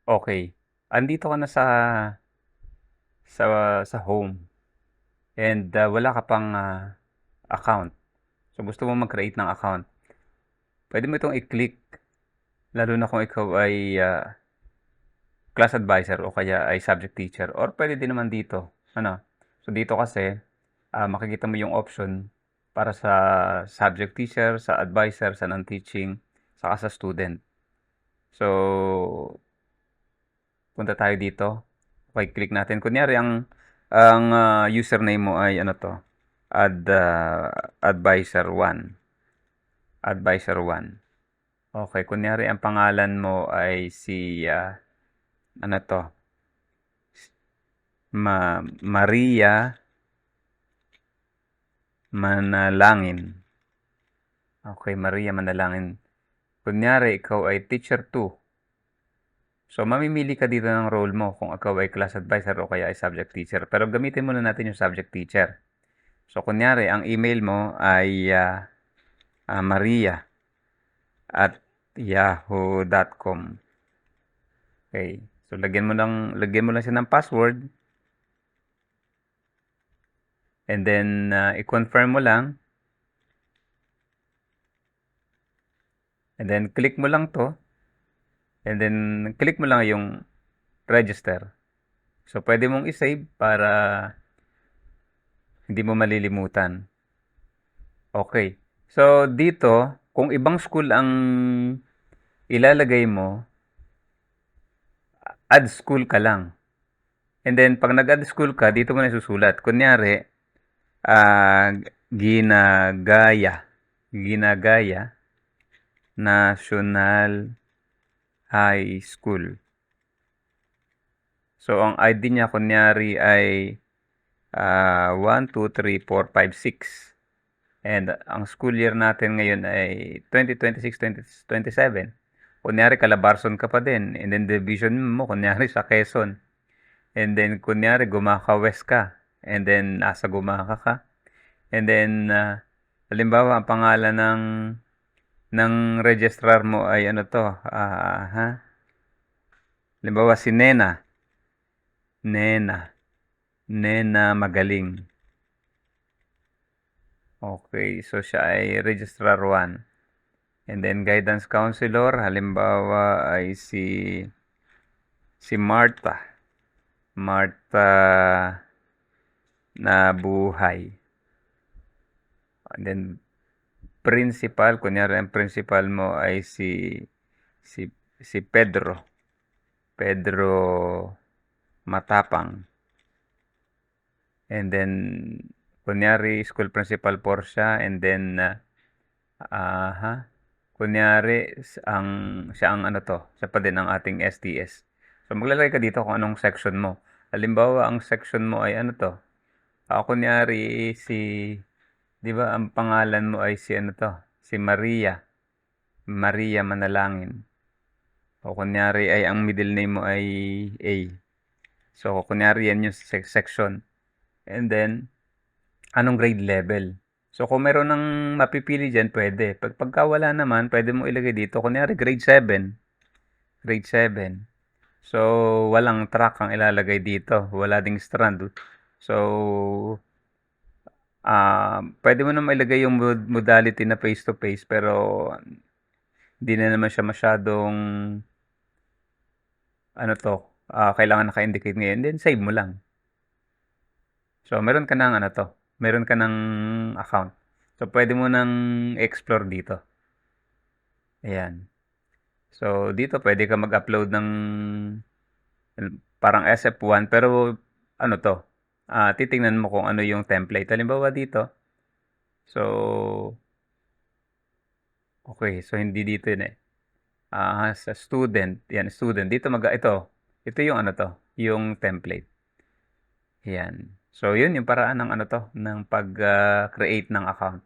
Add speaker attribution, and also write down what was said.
Speaker 1: Okay. Andito ka na sa home and wala ka pang account. So gusto mo mag-create ng account. Pwede mo itong i-click lalo na kung ikaw ay class advisor o kaya ay subject teacher or pwede din naman dito. Ano? So dito kasi makikita mo yung option para sa subject teacher, sa advisor, sa non-teaching, saka sa student. So punta tayo dito. Okay, click natin. Kunyari ang username mo ay ano 'to, advisor 1, advisor 1. Okay, kunyari ang pangalan mo ay si ano 'to, Maria Manalangin. Okay, Maria Manalangin. Kunyari ikaw ay teacher 2. So mamimili ka dito ng role mo kung ikaw ay class advisor o kaya ay subject teacher. Pero gamitin muna natin yung subject teacher. So kunyari ang email mo ay Maria at yahoo.com. Okay. So lagyan mo lang siya ng password and then i-confirm mo lang and then click mo lang 'to and then click mo lang yung register. So pwede mong i-save para hindi mo malilimutan. Okay. So dito, kung ibang school ang ilalagay mo, add school ka lang. And then pag nag-add school ka, dito mo na isusulat. Kunyari, ah, Ginagaya. Ginagaya National High School. So, ang ID niya kunyari ay 1, 2, 3, 4, 5, 6. And ang school year natin ngayon ay 2026-2027. Kunyari, Calabarzon ka pa din. And then division mo, kunyari sa Quezon. And then, kunyari, Gumaka West ka. And then, nasa Gumaka ka. And then, halimbawa, ang pangalan ng registrar mo ay ano to, halimbawa si Nena, Nena, Nena Magaling. Okay, so siya ay registrar 1. And then guidance counselor, halimbawa ay si Martha, Martha na buhay. And then principal, kunyari ang principal mo ay si Pedro, Pedro Matapang. And then kunyari school principal Portia and then kunyari siya ang ano to, siya pa din ang ating STS. So maglalagay ka dito kung anong section mo. Halimbawa ang section mo ay ano to. Kunyari 'di ba ang pangalan mo ay si ano to, si Maria, Maria Manalangin. O kunyari ay ang middle name mo ay A. So kunyari yan yung section. And then anong grade level. So kung meron ng mapipili diyan pwede. Pagka wala naman, pwede mo ilagay dito kunyari grade 7. Grade 7. So walang track ang ilalagay dito, wala ding strand. So pwede mo naman ilagay yung modality na face to face pero hindi na naman siya masyadong ano to, kailangan naka-indicate ngayon, then save mo lang. So meron ka ng ano to, meron ka ng account. So pwede mo nang explore dito. Ayan. So dito pwede ka mag-upload ng parang SF1 pero ano to, titingnan mo kung ano yung template. Halimbawa dito. So okay, so hindi dito yun eh. Sa student, yan student. Dito ito yung ano to, yung template. Yan. So yun yung paraan ng ano to, ng pag-create ng account.